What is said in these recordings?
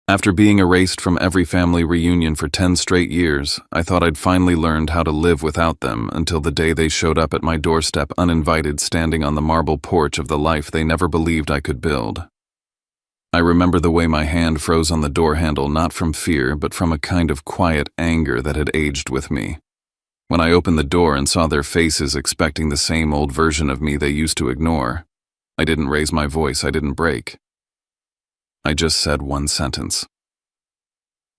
After being erased from every family reunion for 10 straight years, I thought I'd finally learned how to live without them until the day they showed up at my doorstep uninvited, standing on the marble porch of the life they never believed I could build. I remember the way my hand froze on the door handle, not from fear, but from a kind of quiet anger that had aged with me. When I opened the door and saw their faces expecting the same old version of me they used to ignore, I didn't raise my voice, I didn't break. I just said one sentence.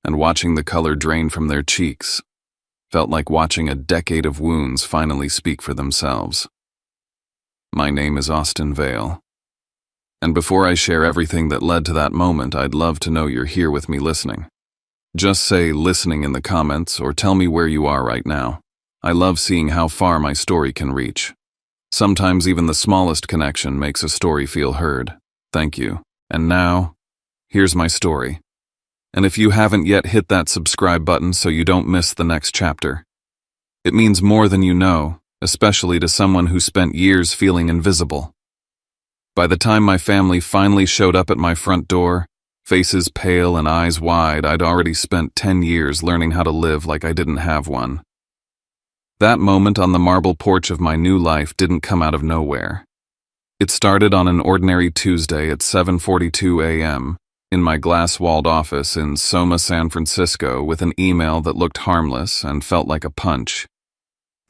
And watching the color drain from their cheeks felt like watching a decade of wounds finally speak for themselves. My name is Austin Vale. And before I share everything that led to that moment, I'd love to know you're here with me listening. Just say listening in the comments or tell me where you are right now. I love seeing how far my story can reach. Sometimes even the smallest connection makes a story feel heard. Thank you. And now, here's my story. And if you haven't yet, hit that subscribe button so you don't miss the next chapter. It means more than you know, especially to someone who spent years feeling invisible. By the time my family finally showed up at my front door, faces pale and eyes wide, I'd already spent 10 years learning how to live like I didn't have one. That moment on the marble porch of my new life didn't come out of nowhere. It started on an ordinary Tuesday at 7:42 a.m., in my glass-walled office in Soma, San Francisco, with an email that looked harmless and felt like a punch.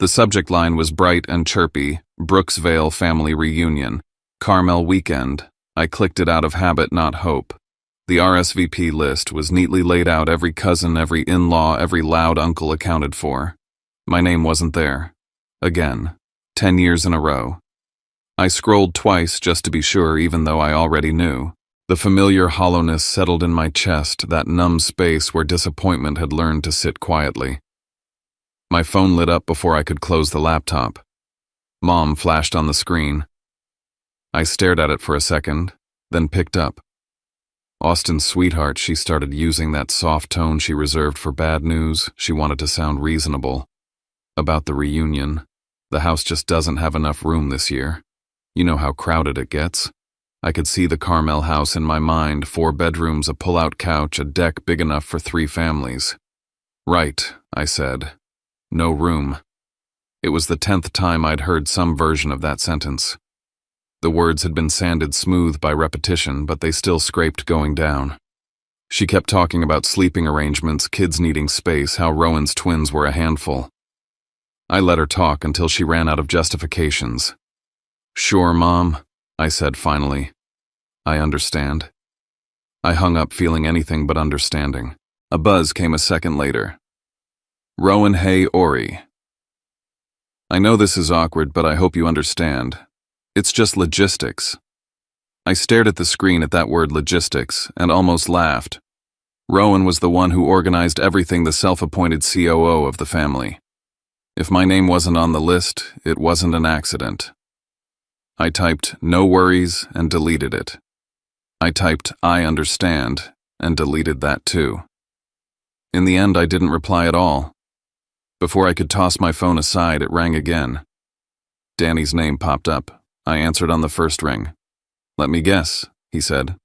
The subject line was bright and chirpy: Brooksvale Family Reunion, Carmel Weekend. I clicked it out of habit, not hope. The RSVP list was neatly laid out, every cousin, every in-law, every loud uncle accounted for. My name wasn't there. Again, 10 years in a row. I scrolled twice just to be sure, even though I already knew. The familiar hollowness settled in my chest, that numb space where disappointment had learned to sit quietly. My phone lit up before I could close the laptop. Mom flashed on the screen. I stared at it for a second, then picked up. Austin's sweetheart, she started using that soft tone she reserved for bad news. She wanted to sound reasonable. About the reunion. The house just doesn't have enough room this year. You know how crowded it gets. I could see the Carmel house in my mind, 4 bedrooms, a pull-out couch, a deck big enough for 3 families. Right, I said. No room. It was the 10th time I'd heard some version of that sentence. The words had been sanded smooth by repetition, but they still scraped going down. She kept talking about sleeping arrangements, kids needing space, how Rowan's twins were a handful. I let her talk until she ran out of justifications. Sure, Mom, I said finally. I understand. I hung up, feeling anything but understanding. A buzz came a second later. Rowan, hey, Ori. I know this is awkward, but I hope you understand. It's just logistics. I stared at the screen at that word logistics and almost laughed. Rowan was the one who organized everything, the self-appointed COO of the family. If my name wasn't on the list, it wasn't an accident. I typed "no worries" and deleted it. I typed "I understand" and deleted that too. In the end, I didn't reply at all. Before I could toss my phone aside, it rang again. Danny's name popped up. I answered on the first ring. Let me guess, he said.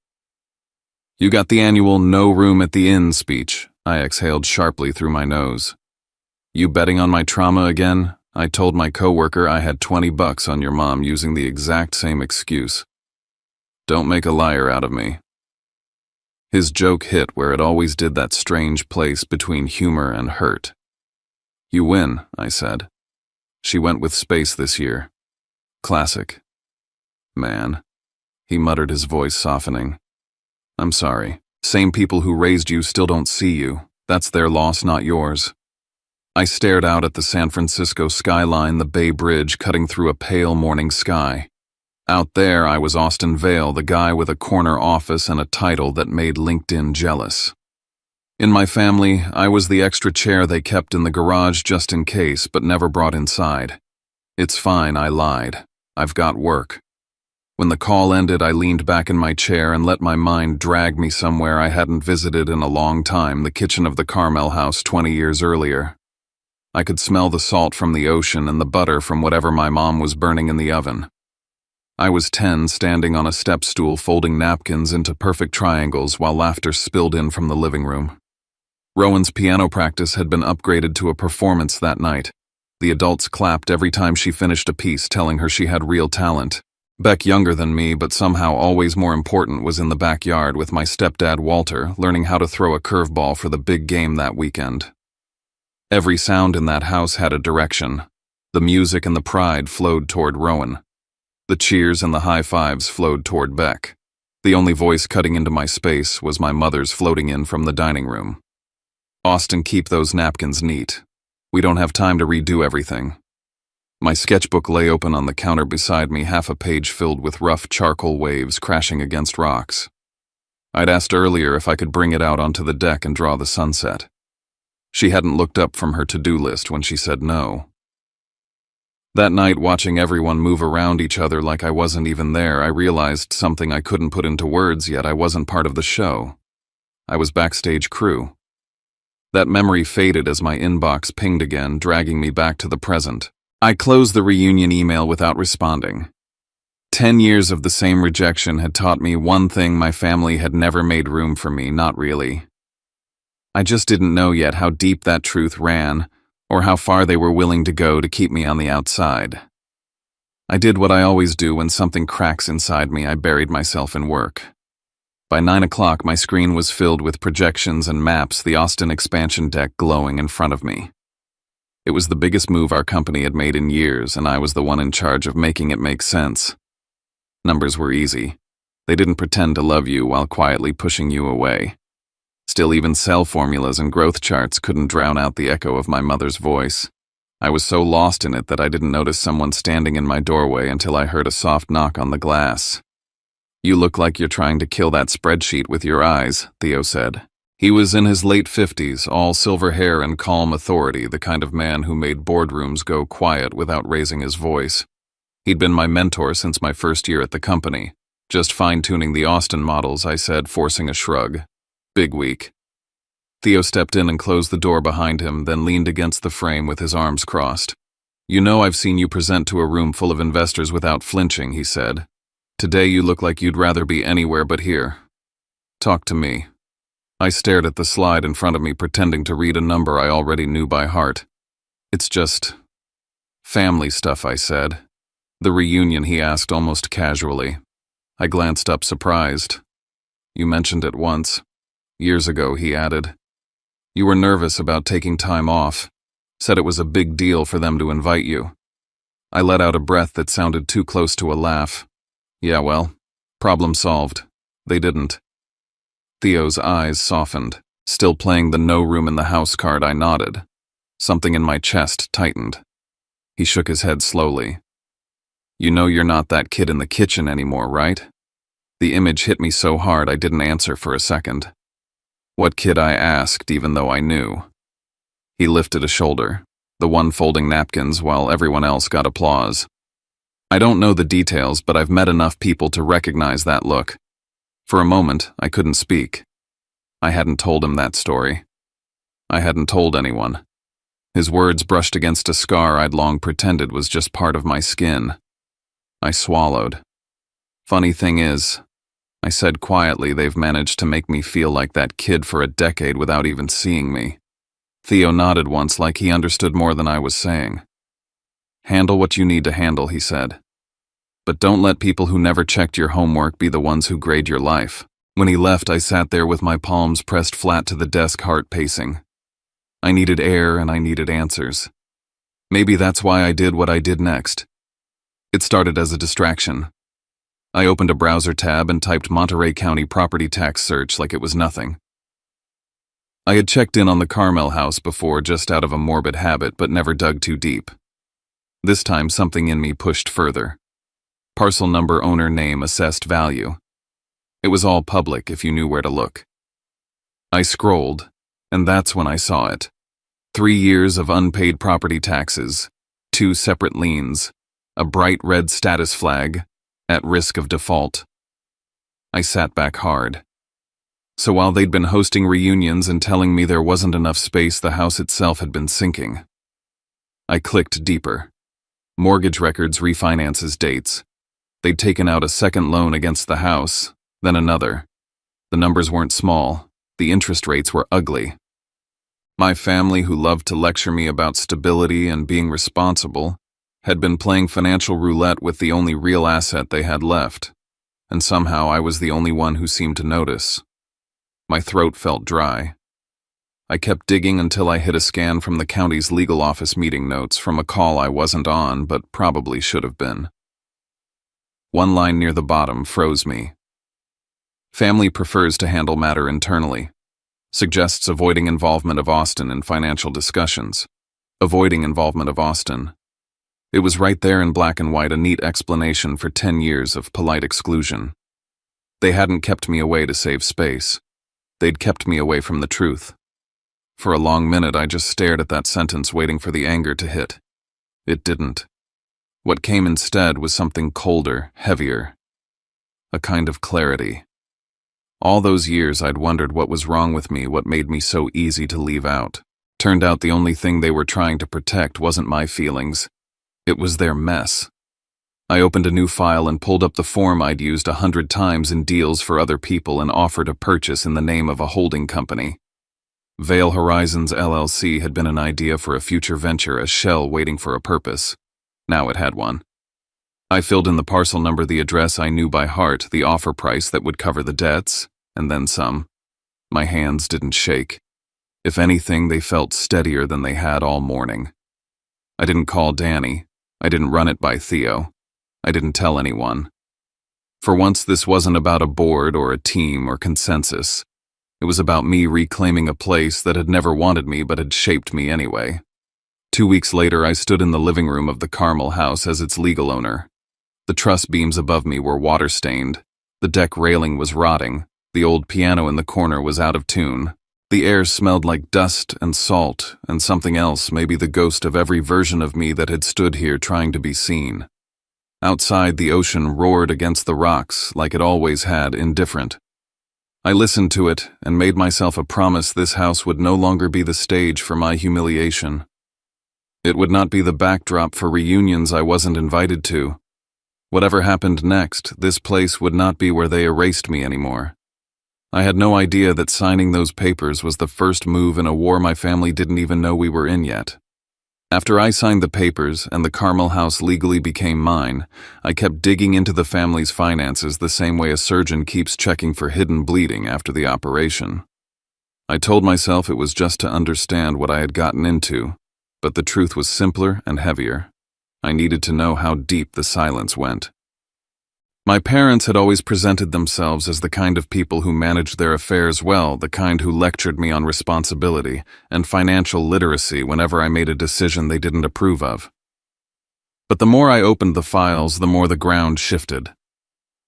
You got the annual "no room at the inn" speech. I exhaled sharply through my nose. You betting on my trauma again? I told my coworker I had $20 on your mom using the exact same excuse. Don't make a liar out of me. His joke hit where it always did, that strange place between humor and hurt. You win, I said. She went with space this year. Classic. Man. He muttered, his voice softening. I'm sorry. Same people who raised you still don't see you. That's their loss, not yours. I stared out at the San Francisco skyline, the Bay Bridge cutting through a pale morning sky. Out there, I was Austin Vale, the guy with a corner office and a title that made LinkedIn jealous. In my family, I was the extra chair they kept in the garage just in case, but never brought inside. It's fine, I lied. I've got work. When the call ended, I leaned back in my chair and let my mind drag me somewhere I hadn't visited in a long time, the kitchen of the Carmel house 20 years earlier. I could smell the salt from the ocean and the butter from whatever my mom was burning in the oven. I was 10, standing on a step stool folding napkins into perfect triangles while laughter spilled in from the living room. Rowan's piano practice had been upgraded to a performance that night. The adults clapped every time she finished a piece, telling her she had real talent. Beck, younger than me but somehow always more important, was in the backyard with my stepdad Walter, learning how to throw a curveball for the big game that weekend. Every sound in that house had a direction. The music and the pride flowed toward Rowan. The cheers and the high fives flowed toward Beck. The only voice cutting into my space was my mother's floating in from the dining room. "Austin, keep those napkins neat. We don't have time to redo everything." My sketchbook lay open on the counter beside me, half a page filled with rough charcoal waves crashing against rocks. I'd asked earlier if I could bring it out onto the deck and draw the sunset. She hadn't looked up from her to-do list when she said no. That night, watching everyone move around each other like I wasn't even there, I realized something I couldn't put into words yet. I wasn't part of the show. I was backstage crew. That memory faded as my inbox pinged again, dragging me back to the present. I closed the reunion email without responding. 10 years of the same rejection had taught me one thing: my family had never made room for me, not really. I just didn't know yet how deep that truth ran, or how far they were willing to go to keep me on the outside. I did what I always do when something cracks inside me. I buried myself in work. By 9 o'clock, my screen was filled with projections and maps, the Austin expansion deck glowing in front of me. It was the biggest move our company had made in years, and I was the one in charge of making it make sense. Numbers were easy. They didn't pretend to love you while quietly pushing you away. Still, even cell formulas and growth charts couldn't drown out the echo of my mother's voice. I was so lost in it that I didn't notice someone standing in my doorway until I heard a soft knock on the glass. "You look like you're trying to kill that spreadsheet with your eyes," Theo said. He was in his late 50s, all silver hair and calm authority, the kind of man who made boardrooms go quiet without raising his voice. He'd been my mentor since my first year at the company. "Just fine-tuning the Austin models," I said, forcing a shrug. "Big week." Theo stepped in and closed the door behind him, then leaned against the frame with his arms crossed. "You know I've seen you present to a room full of investors without flinching," he said. "Today you look like you'd rather be anywhere but here. Talk to me." I stared at the slide in front of me, pretending to read a number I already knew by heart. "It's just family stuff," I said. "The reunion?" he asked almost casually. I glanced up, surprised. "You mentioned it once. Years ago," he added. "You were nervous about taking time off. Said it was a big deal for them to invite you." I let out a breath that sounded too close to a laugh. "Yeah, well, problem solved. They didn't." Theo's eyes softened. Still playing the "no room in the house" card, I nodded. Something in my chest tightened. He shook his head slowly. "You know you're not that kid in the kitchen anymore, right?" The image hit me so hard I didn't answer for a second. "What kid?" I asked, even though I knew. He lifted a shoulder, the one folding napkins while everyone else got applause. I don't know the details, but I've met enough people to recognize that look. For a moment, I couldn't speak. I hadn't told him that story. I hadn't told anyone. His words brushed against a scar I'd long pretended was just part of my skin. I swallowed. "Funny thing is," I said quietly, "they've managed to make me feel like that kid for a decade without even seeing me." Theo nodded once, like he understood more than I was saying. "Handle what you need to handle," he said. "But don't let people who never checked your homework be the ones who grade your life." When he left, I sat there with my palms pressed flat to the desk, heart pacing. I needed air and I needed answers. Maybe that's why I did what I did next. It started as a distraction. I opened a browser tab and typed Monterey County property tax search like it was nothing. I had checked in on the Carmel house before, just out of a morbid habit, but never dug too deep. This time something in me pushed further. Parcel number, owner name, assessed value. It was all public if you knew where to look. I scrolled, and that's when I saw it. 3 years of unpaid property taxes, 2 separate liens, a bright red status flag, at risk of default. I sat back hard. So while they'd been hosting reunions and telling me there wasn't enough space, the house itself had been sinking. I clicked deeper. Mortgage records, refinances, dates. They'd taken out a second loan against the house, then another. The numbers weren't small. The interest rates were ugly. My family, who loved to lecture me about stability and being responsible, had been playing financial roulette with the only real asset they had left, and somehow I was the only one who seemed to notice. My throat felt dry. I kept digging until I hit a scan from the county's legal office meeting notes from a call I wasn't on but probably should have been. One line near the bottom froze me. Family prefers to handle matter internally. Suggests avoiding involvement of Austin in financial discussions. Avoiding involvement of Austin. It was right there in black and white, a neat explanation for 10 years of polite exclusion. They hadn't kept me away to save space. They'd kept me away from the truth. For a long minute I just stared at that sentence, waiting for the anger to hit. It didn't. What came instead was something colder, heavier. A kind of clarity. All those years I'd wondered what was wrong with me, what made me so easy to leave out. Turned out the only thing they were trying to protect wasn't my feelings. It was their mess. I opened a new file and pulled up the form I'd used 100 times in deals for other people and offered a purchase in the name of a holding company. Vale Horizons LLC had been an idea for a future venture, a shell waiting for a purpose. Now it had one. I filled in the parcel number, the address I knew by heart, the offer price that would cover the debts, and then some. My hands didn't shake. If anything, they felt steadier than they had all morning. I didn't call Danny. I didn't run it by Theo. I didn't tell anyone. For once, this wasn't about a board or a team or consensus. It was about me reclaiming a place that had never wanted me but had shaped me anyway. 2 weeks later, I stood in the living room of the Carmel house as its legal owner. The truss beams above me were water-stained. The deck railing was rotting. The old piano in the corner was out of tune. The air smelled like dust and salt and something else, maybe the ghost of every version of me that had stood here trying to be seen. Outside, the ocean roared against the rocks like it always had, indifferent. I listened to it and made myself a promise this house would no longer be the stage for my humiliation. It would not be the backdrop for reunions I wasn't invited to. Whatever happened next, this place would not be where they erased me anymore. I had no idea that signing those papers was the first move in a war my family didn't even know we were in yet. After I signed the papers and the Carmel house legally became mine, I kept digging into the family's finances the same way a surgeon keeps checking for hidden bleeding after the operation. I told myself it was just to understand what I had gotten into, but the truth was simpler and heavier. I needed to know how deep the silence went. My parents had always presented themselves as the kind of people who managed their affairs well, the kind who lectured me on responsibility and financial literacy whenever I made a decision they didn't approve of. But the more I opened the files, the more the ground shifted.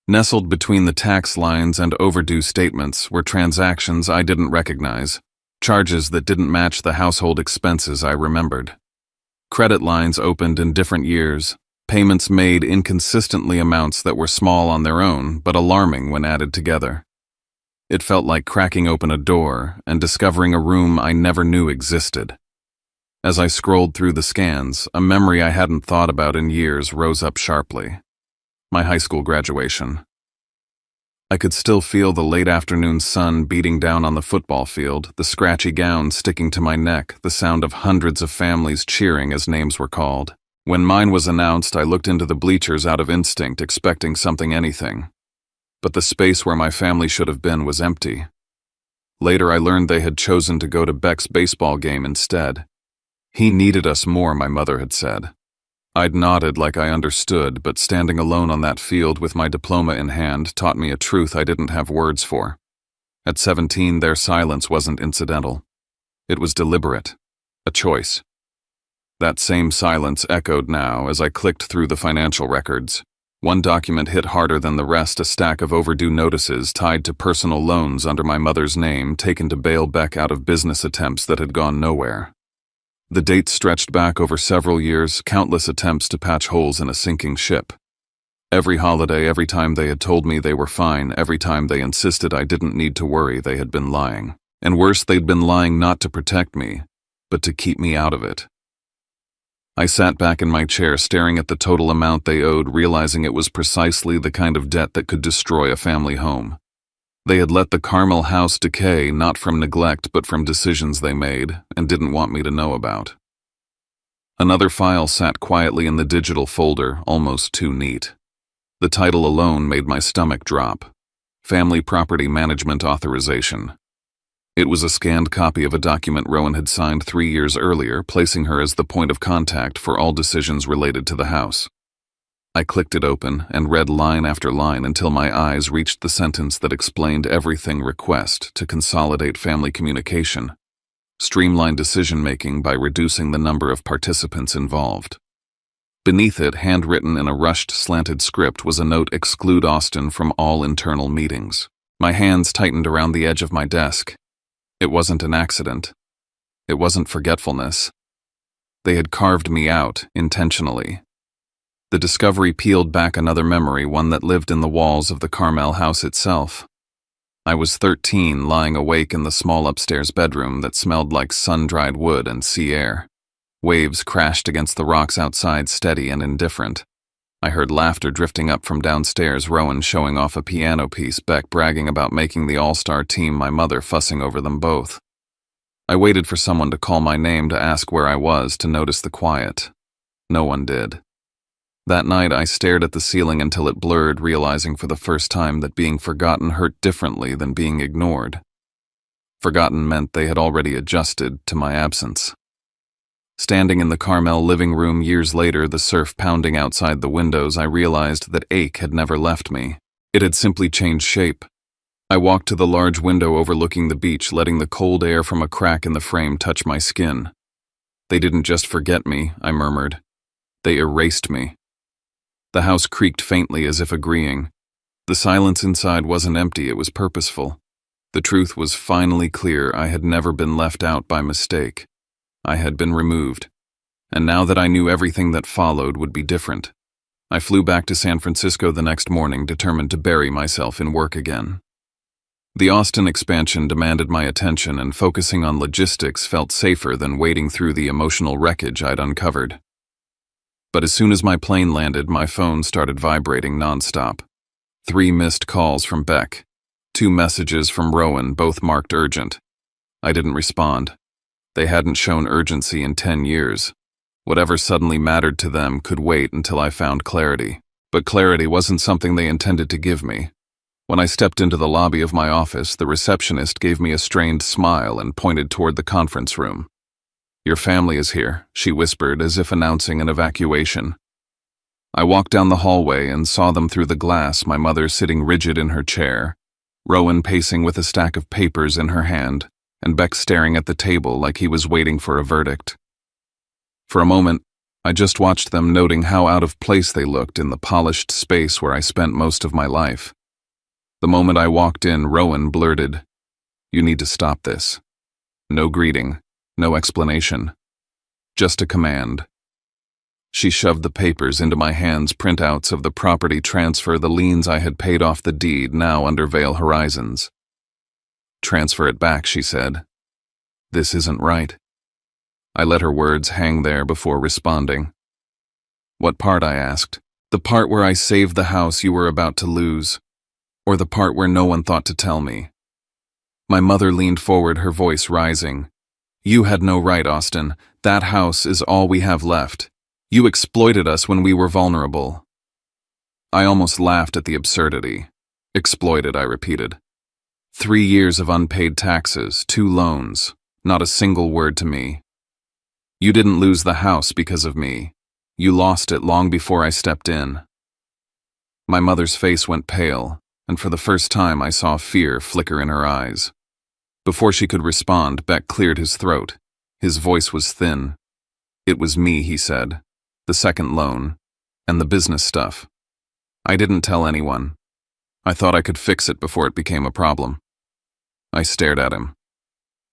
Nestled between the tax lines and overdue statements were transactions I didn't recognize, charges that didn't match the household expenses I remembered. Credit lines opened in different years, payments made inconsistently, amounts that were small on their own but alarming when added together. It felt like cracking open a door and discovering a room I never knew existed. As I scrolled through the scans, a memory I hadn't thought about in years rose up sharply. My high school graduation. I could still feel the late afternoon sun beating down on the football field, the scratchy gown sticking to my neck, the sound of hundreds of families cheering as names were called. When mine was announced, I looked into the bleachers out of instinct, expecting anything. But the space where my family should have been was empty. Later, I learned they had chosen to go to Beck's baseball game instead. He needed us more, my mother had said. I'd nodded like I understood, but standing alone on that field with my diploma in hand taught me a truth I didn't have words for. At 17, their silence wasn't incidental. It was deliberate. A choice. That same silence echoed now as I clicked through the financial records. One document hit harder than the rest, a stack of overdue notices tied to personal loans under my mother's name taken to bail Beck out of business attempts that had gone nowhere. The dates stretched back over several years, countless attempts to patch holes in a sinking ship. Every holiday, every time they had told me they were fine, every time they insisted I didn't need to worry, they had been lying. And worse, they'd been lying not to protect me, but to keep me out of it. I sat back in my chair staring at the total amount they owed, realizing it was precisely the kind of debt that could destroy a family home. They had let the Carmel house decay not from neglect but from decisions they made and didn't want me to know about. Another file sat quietly in the digital folder, almost too neat. The title alone made my stomach drop. Family Property Management Authorization. It was a scanned copy of a document Rowan had signed 3 years earlier, placing her as the point of contact for all decisions related to the house. I clicked it open and read line after line until my eyes reached the sentence that explained everything: request to consolidate family communication, streamline decision-making by reducing the number of participants involved. Beneath it, handwritten in a rushed, slanted script, was a note: exclude Austin from all internal meetings. My hands tightened around the edge of my desk. It wasn't an accident. It wasn't forgetfulness. They had carved me out, intentionally. The discovery peeled back another memory, one that lived in the walls of the Carmel house itself. I was 13, lying awake in the small upstairs bedroom that smelled like sun-dried wood and sea air. Waves crashed against the rocks outside, steady and indifferent. I heard laughter drifting up from downstairs, Rowan showing off a piano piece, Beck bragging about making the all-star team, my mother fussing over them both. I waited for someone to call my name, to ask where I was, to notice the quiet. No one did. That night I stared at the ceiling until it blurred, realizing for the first time that being forgotten hurt differently than being ignored. Forgotten meant they had already adjusted to my absence. Standing in the Carmel living room years later, the surf pounding outside the windows, I realized that ache had never left me. It had simply changed shape. I walked to the large window overlooking the beach, letting the cold air from a crack in the frame touch my skin. They didn't just forget me, I murmured. They erased me. The house creaked faintly, as if agreeing. The silence inside wasn't empty, it was purposeful. The truth was finally clear: I had never been left out by mistake. I had been removed. And now that I knew, everything that followed would be different. I flew back to San Francisco the next morning, determined to bury myself in work again. The Austin expansion demanded my attention, and focusing on logistics felt safer than wading through the emotional wreckage I'd uncovered. But as soon as my plane landed, my phone started vibrating nonstop. 3 missed calls from Beck. 2 messages from Rowan, both marked urgent. I didn't respond. They hadn't shown urgency in 10 years. Whatever suddenly mattered to them could wait until I found clarity. But clarity wasn't something they intended to give me. When I stepped into the lobby of my office, the receptionist gave me a strained smile and pointed toward the conference room. "Your family is here," she whispered, as if announcing an evacuation. I walked down the hallway and saw them through the glass, my mother sitting rigid in her chair, Rowan pacing with a stack of papers in her hand, and Beck staring at the table like he was waiting for a verdict. For a moment, I just watched them, noting how out of place they looked in the polished space where I spent most of my life. The moment I walked in, Rowan blurted, "You need to stop this." No greeting, no explanation, just a command. She shoved the papers into my hands, printouts of the property transfer, the liens I had paid off the deed, now under Vale Horizons. "Transfer it back," she said. "This isn't right." I let her words hang there before responding. "What part?" I asked. "The part where I saved the house you were about to lose, or the part where no one thought to tell me?" My mother leaned forward, her voice rising. "You had no right, Austin. That house is all we have left. You exploited us when we were vulnerable." I almost laughed at the absurdity. "Exploited," I repeated. 3 years of unpaid taxes, 2 loans, not a single word to me. "You didn't lose the house because of me. You lost it long before I stepped in." My mother's face went pale, and for the first time I saw fear flicker in her eyes. Before she could respond, Beck cleared his throat. His voice was thin. "It was me," he said. "The second loan, and the business stuff. I didn't tell anyone. I thought I could fix it before it became a problem." I stared at him.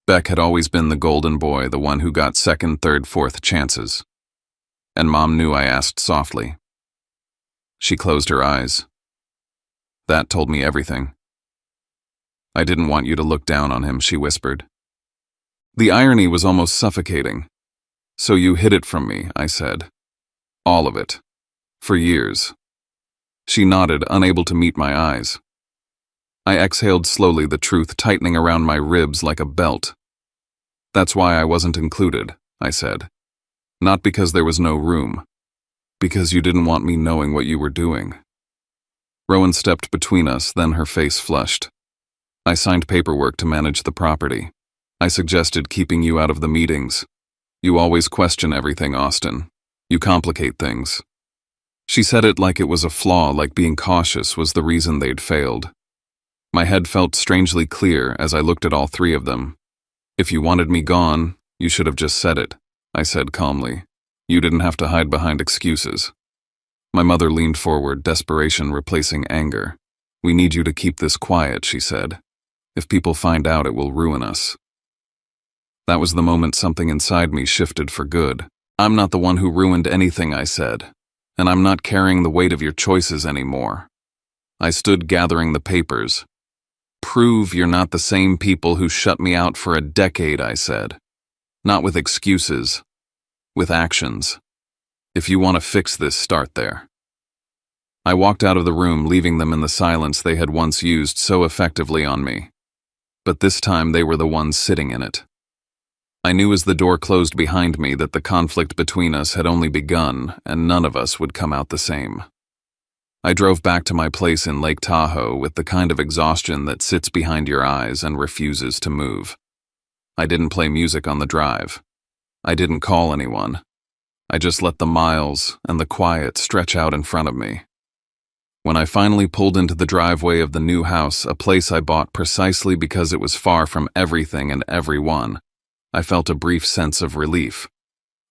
Beck had always been the golden boy, the one who got second, third, fourth chances. "And Mom knew?" I asked softly. She closed her eyes. "That told me everything." "I didn't want you to look down on him," she whispered. The irony was almost suffocating. So you hid it from me, I said. All of it. For years. She nodded, unable to meet my eyes. I exhaled slowly, the truth tightening around my ribs like a belt. That's why I wasn't included, I said. Not because there was no room. Because you didn't want me knowing what you were doing. Rowan stepped between us, then her face flushed. I signed paperwork to manage the property. I suggested keeping you out of the meetings. You always question everything, Austin. You complicate things. She said it like it was a flaw, like being cautious was the reason they'd failed. My head felt strangely clear as I looked at all three of them. If you wanted me gone, you should have just said it, I said calmly. You didn't have to hide behind excuses. My mother leaned forward, desperation replacing anger. We need you to keep this quiet, she said. If people find out, it will ruin us. That was the moment something inside me shifted for good. I'm not the one who ruined anything, I said, and I'm not carrying the weight of your choices anymore. I stood gathering the papers. Prove you're not the same people who shut me out for a decade, I said. Not with excuses, with actions. If you want to fix this, start there. I walked out of the room, leaving them in the silence they had once used so effectively on me. But this time they were the ones sitting in it. I knew as the door closed behind me that the conflict between us had only begun and none of us would come out the same. I drove back to my place in Lake Tahoe with the kind of exhaustion that sits behind your eyes and refuses to move. I didn't play music on the drive. I didn't call anyone. I just let the miles and the quiet stretch out in front of me. When I finally pulled into the driveway of the new house, a place I bought precisely because it was far from everything and everyone, I felt a brief sense of relief.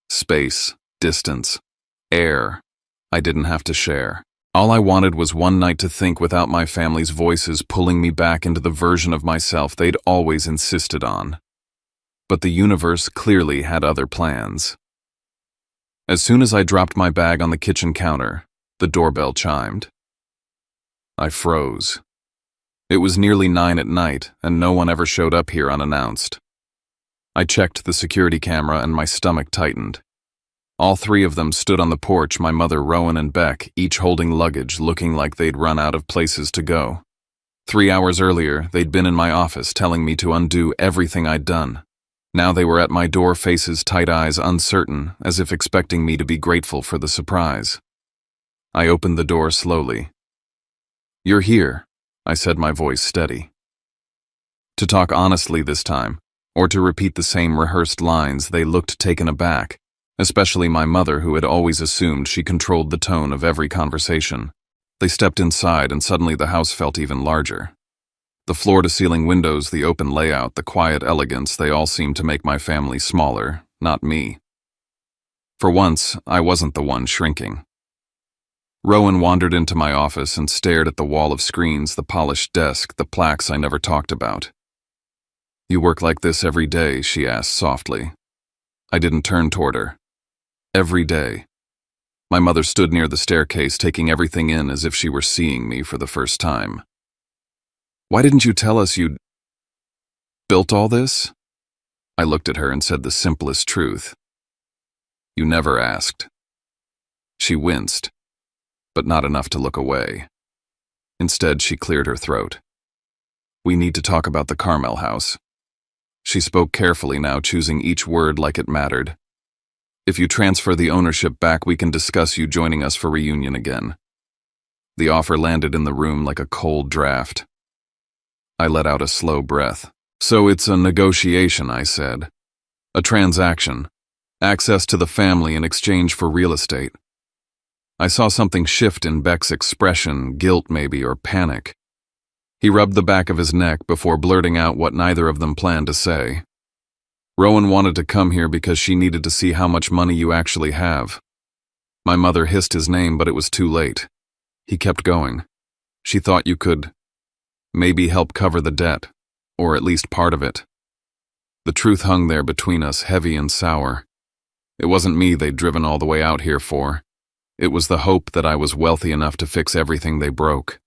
Space, distance, air. I didn't have to share. All I wanted was one night to think without my family's voices pulling me back into the version of myself they'd always insisted on. But the universe clearly had other plans. As soon as I dropped my bag on the kitchen counter, the doorbell chimed. I froze. It was nearly 9 at night, and no one ever showed up here unannounced. I checked the security camera and my stomach tightened. All three of them stood on the porch, my mother, Rowan, and Beck, each holding luggage, looking like they'd run out of places to go. 3 hours earlier, they'd been in my office telling me to undo everything I'd done. Now they were at my door, faces, tight eyes, uncertain, as if expecting me to be grateful for the surprise. I opened the door slowly. You're here, I said, my voice steady. To talk honestly this time, or to repeat the same rehearsed lines, they looked taken aback. Especially my mother, who had always assumed she controlled the tone of every conversation. They stepped inside, and suddenly the house felt even larger. The floor-to-ceiling windows, the open layout, the quiet elegance, they all seemed to make my family smaller, not me. For once, I wasn't the one shrinking. Rowan wandered into my office and stared at the wall of screens, the polished desk, the plaques I never talked about. You work like this every day, she asked softly. I didn't turn toward her. Every day. My mother stood near the staircase, taking everything in as if she were seeing me for the first time. Why didn't you tell us you'd built all this? I looked at her and said the simplest truth. You never asked. She winced, but not enough to look away. Instead, she cleared her throat. We need to talk about the Carmel house. She spoke carefully now, choosing each word like it mattered. If you transfer the ownership back, we can discuss you joining us for reunion again. The offer landed in the room like a cold draft. I let out a slow breath. So it's a negotiation, I said. A transaction. Access to the family in exchange for real estate. I saw something shift in Beck's expression, guilt maybe, or panic. He rubbed the back of his neck before blurting out what neither of them planned to say. Rowan wanted to come here because she needed to see how much money you actually have. My mother hissed his name, but it was too late. He kept going. She thought you could maybe help cover the debt, or at least part of it. The truth hung there between us, heavy and sour. It wasn't me they'd driven all the way out here for. It was the hope that I was wealthy enough to fix everything they broke.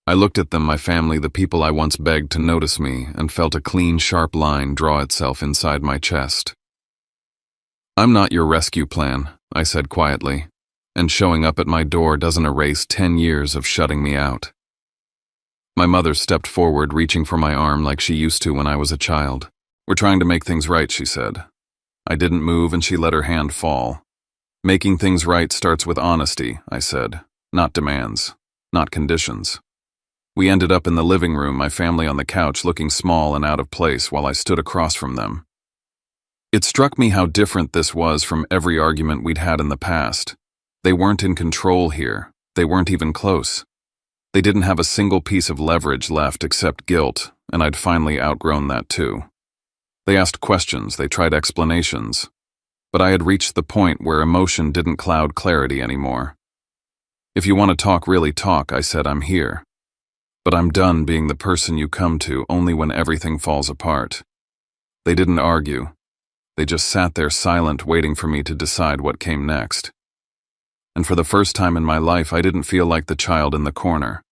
I looked at them, my family, the people I once begged to notice me, and felt a clean, sharp line draw itself inside my chest. I'm not your rescue plan, I said quietly, and showing up at my door doesn't erase 10 years of shutting me out. My mother stepped forward, reaching for my arm like she used to when I was a child. We're trying to make things right, she said. I didn't move and she let her hand fall. Making things right starts with honesty, I said, not demands, not conditions. We ended up in the living room, my family on the couch looking small and out of place while I stood across from them. It struck me how different this was from every argument we'd had in the past. They weren't in control here. They weren't even close. They didn't have a single piece of leverage left except guilt, and I'd finally outgrown that too. They asked questions, they tried explanations, but I had reached the point where emotion didn't cloud clarity anymore. If you want to talk, really talk, I said, I'm here. But I'm done being the person you come to only when everything falls apart. They didn't argue. They just sat there silent, waiting for me to decide what came next. And for the first time in my life, I didn't feel like the child in the corner.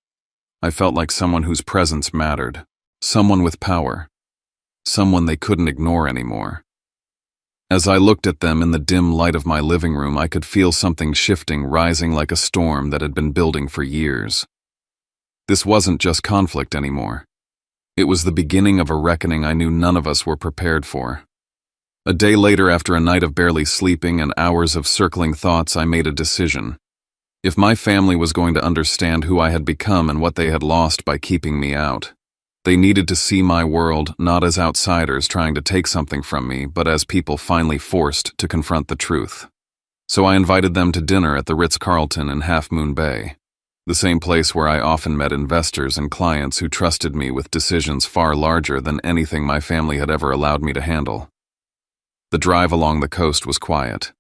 I felt like someone whose presence mattered, someone with power, someone they couldn't ignore anymore. As I looked at them in the dim light of my living room, I could feel something shifting, rising like a storm that had been building for years. This wasn't just conflict anymore. It was the beginning of a reckoning I knew none of us were prepared for. A day later, after a night of barely sleeping and hours of circling thoughts, I made a decision. If my family was going to understand who I had become and what they had lost by keeping me out, they needed to see my world not as outsiders trying to take something from me, but as people finally forced to confront the truth. So I invited them to dinner at the Ritz-Carlton in Half Moon Bay, the same place where I often met investors and clients who trusted me with decisions far larger than anything my family had ever allowed me to handle. The drive along the coast was quiet.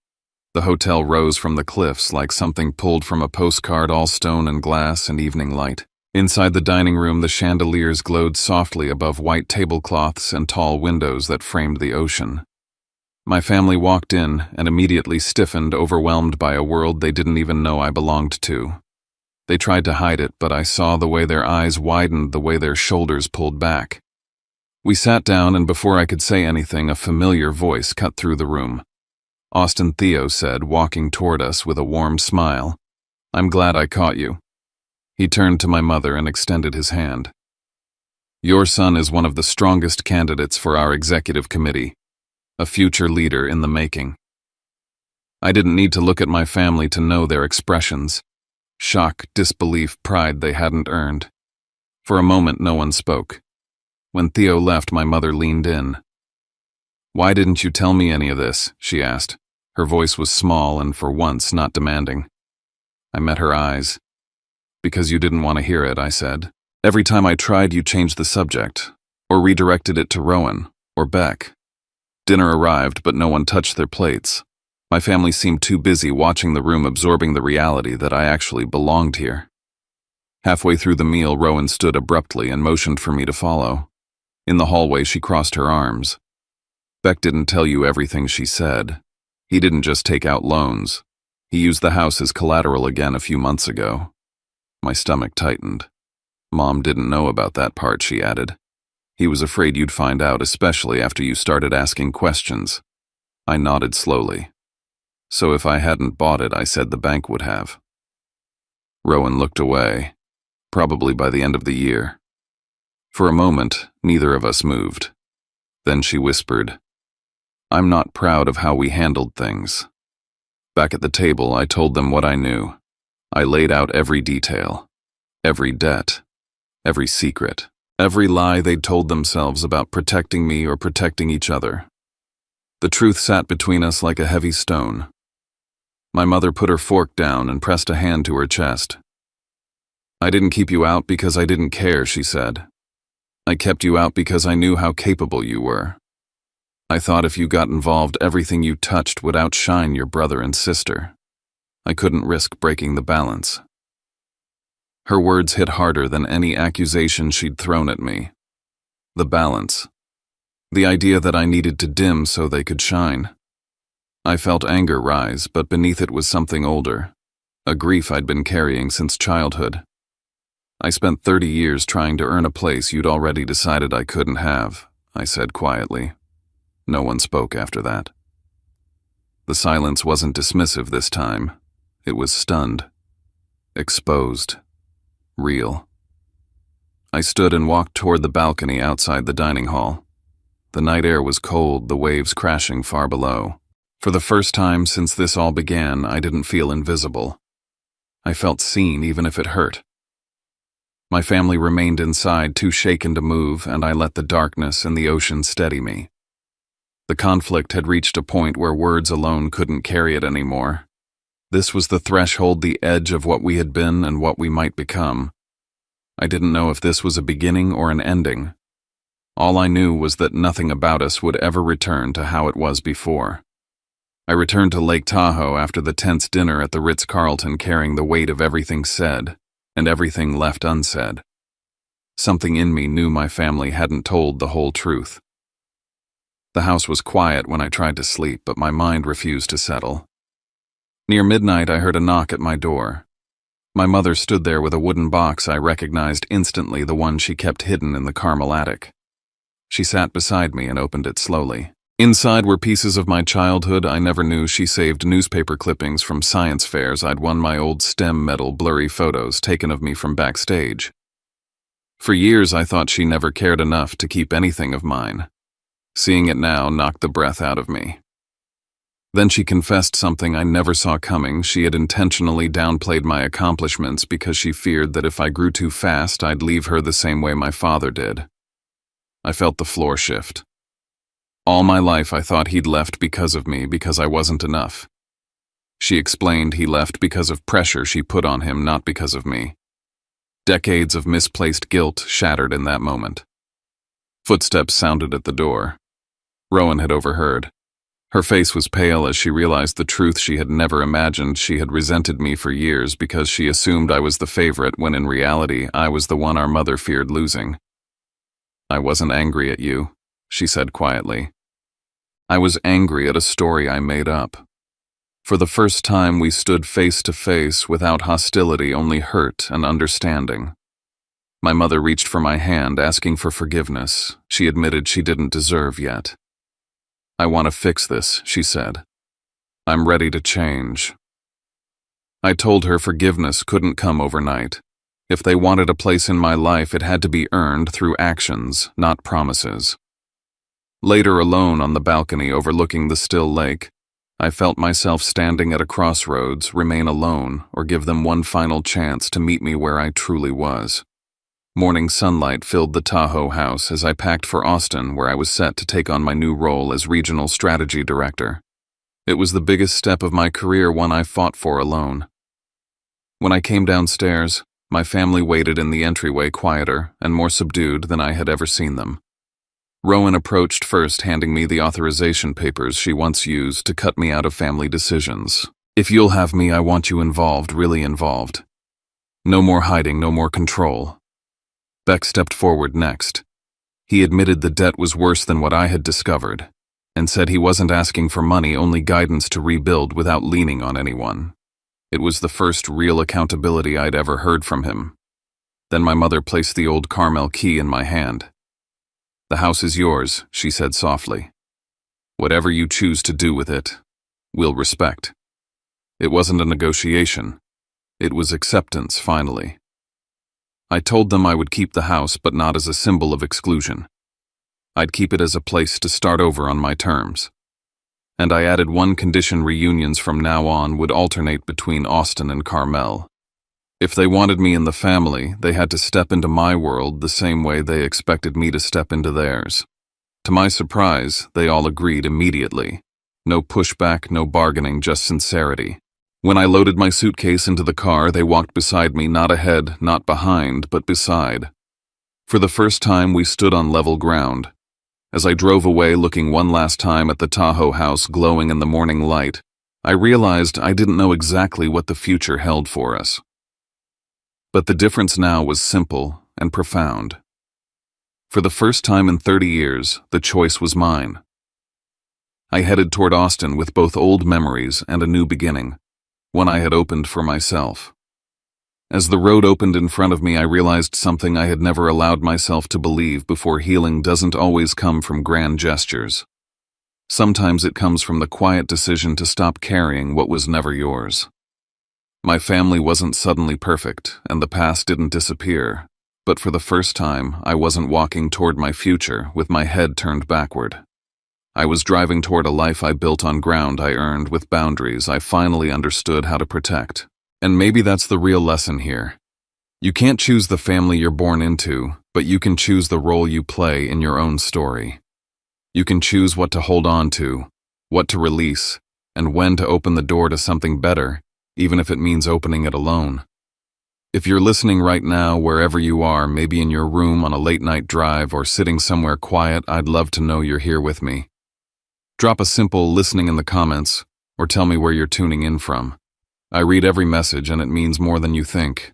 The hotel rose from the cliffs like something pulled from a postcard, all stone and glass and evening light. Inside the dining room, the chandeliers glowed softly above white tablecloths and tall windows that framed the ocean. My family walked in and immediately stiffened, overwhelmed by a world they didn't even know I belonged to. They tried to hide it, but I saw the way their eyes widened, the way their shoulders pulled back. We sat down, and before I could say anything, a familiar voice cut through the room. Austin, Theo said, walking toward us with a warm smile. I'm glad I caught you. He turned to my mother and extended his hand. Your son is one of the strongest candidates for our executive committee, a future leader in the making. I didn't need to look at my family to know their expressions. Shock, disbelief, pride they hadn't earned. For a moment, no one spoke. When Theo left, my mother leaned in. Why didn't you tell me any of this? She asked. Her voice was small and, for once, not demanding. I met her eyes. Because you didn't want to hear it, I said. Every time I tried, you changed the subject, or redirected it to Rowan, or Beck. Dinner arrived, but no one touched their plates. My family seemed too busy watching the room, absorbing the reality that I actually belonged here. Halfway through the meal, Rowan stood abruptly and motioned for me to follow. In the hallway, she crossed her arms. Beck didn't tell you everything she said. He didn't just take out loans. He used the house as collateral again a few months ago. My stomach tightened. Mom didn't know about that part, she added. He was afraid you'd find out, especially after you started asking questions. I nodded slowly. So if I hadn't bought it, I said the bank would have. Rowan looked away, probably by the end of the year. For a moment, neither of us moved. Then she whispered, I'm not proud of how we handled things. Back at the table, I told them what I knew. I laid out every detail, every debt, every secret, every lie they'd told themselves about protecting me or protecting each other. The truth sat between us like a heavy stone. My mother put her fork down and pressed a hand to her chest. I didn't keep you out because I didn't care, she said. I kept you out because I knew how capable you were. I thought if you got involved, everything you touched would outshine your brother and sister. I couldn't risk breaking the balance. Her words hit harder than any accusation she'd thrown at me. The balance. The idea that I needed to dim so they could shine. I felt anger rise, but beneath it was something older, a grief I'd been carrying since childhood. I spent 30 years trying to earn a place you'd already decided I couldn't have, I said quietly. No one spoke after that. The silence wasn't dismissive this time. It was stunned. Exposed. Real. I stood and walked toward the balcony outside the dining hall. The night air was cold, the waves crashing far below. For the first time since this all began, I didn't feel invisible. I felt seen, even if it hurt. My family remained inside, too shaken to move, and I let the darkness and the ocean steady me. The conflict had reached a point where words alone couldn't carry it anymore. This was the threshold, the edge of what we had been and what we might become. I didn't know if this was a beginning or an ending. All I knew was that nothing about us would ever return to how it was before. I returned to Lake Tahoe after the tense dinner at the Ritz-Carlton, carrying the weight of everything said and everything left unsaid. Something in me knew my family hadn't told the whole truth. The house was quiet when I tried to sleep, but my mind refused to settle. Near midnight, I heard a knock at my door. My mother stood there with a wooden box I recognized instantly, the one she kept hidden in the Carmel attic. She sat beside me and opened it slowly. Inside were pieces of my childhood I never knew. She saved newspaper clippings from science fairs I'd won, my old STEM medal, blurry photos taken of me from backstage. For years I thought she never cared enough to keep anything of mine. Seeing it now knocked the breath out of me. Then she confessed something I never saw coming. She had intentionally downplayed my accomplishments because she feared that if I grew too fast, I'd leave her the same way my father did. I felt the floor shift. All my life I thought he'd left because of me, because I wasn't enough. She explained he left because of pressure she put on him, not because of me. Decades of misplaced guilt shattered in that moment. Footsteps sounded at the door. Rowan had overheard. Her face was pale as she realized the truth she had never imagined. She had resented me for years because she assumed I was the favorite, when in reality I was the one our mother feared losing. "I wasn't angry at you," she said quietly. "I was angry at a story I made up." For the first time we stood face to face, without hostility, only hurt and understanding. My mother reached for my hand, asking for forgiveness. She admitted she didn't deserve yet. "I want to fix this," she said. "I'm ready to change." I told her forgiveness couldn't come overnight. If they wanted a place in my life, it had to be earned through actions, not promises. Later, alone on the balcony overlooking the still lake, I felt myself standing at a crossroads: remain alone or give them one final chance to meet me where I truly was. Morning sunlight filled the Tahoe house as I packed for Austin, where I was set to take on my new role as Regional Strategy Director. It was the biggest step of my career, one I fought for alone. When I came downstairs, my family waited in the entryway, quieter and more subdued than I had ever seen them. Rowan approached first, handing me the authorization papers she once used to cut me out of family decisions. "If you'll have me, I want you involved, really involved. No more hiding, no more control." Beck stepped forward next. He admitted the debt was worse than what I had discovered, and said he wasn't asking for money, only guidance to rebuild without leaning on anyone. It was the first real accountability I'd ever heard from him. Then my mother placed the old Carmel key in my hand. "The house is yours," she said softly. "Whatever you choose to do with it, we'll respect." It wasn't a negotiation. It was acceptance, finally. I told them I would keep the house, but not as a symbol of exclusion. I'd keep it as a place to start over on my terms. And I added one condition: reunions from now on would alternate between Austin and Carmel. If they wanted me in the family, they had to step into my world the same way they expected me to step into theirs. To my surprise, they all agreed immediately. No pushback, no bargaining, just sincerity. When I loaded my suitcase into the car, they walked beside me, not ahead, not behind, but beside. For the first time, we stood on level ground. As I drove away, looking one last time at the Tahoe house glowing in the morning light, I realized I didn't know exactly what the future held for us. But the difference now was simple and profound. For the first time in 30 years, the choice was mine. I headed toward Austin with both old memories and a new beginning, one I had opened for myself. As the road opened in front of me, I realized something I had never allowed myself to believe before: healing doesn't always come from grand gestures. Sometimes it comes from the quiet decision to stop carrying what was never yours. My family wasn't suddenly perfect, and the past didn't disappear. But for the first time, I wasn't walking toward my future with my head turned backward. I was driving toward a life I built on ground I earned with boundaries I finally understood how to protect. And maybe that's the real lesson here. You can't choose the family you're born into, but you can choose the role you play in your own story. You can choose what to hold on to, what to release, and when to open the door to something better, even if it means opening it alone. If you're listening right now, wherever you are, maybe in your room on a late-night drive or sitting somewhere quiet, I'd love to know you're here with me. Drop a simple listening in the comments, or tell me where you're tuning in from. I read every message, and it means more than you think.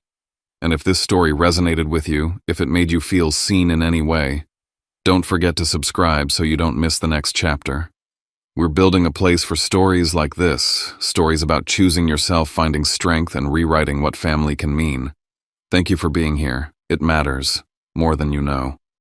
And if this story resonated with you, if it made you feel seen in any way, don't forget to subscribe so you don't miss the next chapter. We're building a place for stories like this, stories about choosing yourself, finding strength, and rewriting what family can mean. Thank you for being here. It matters, more than you know.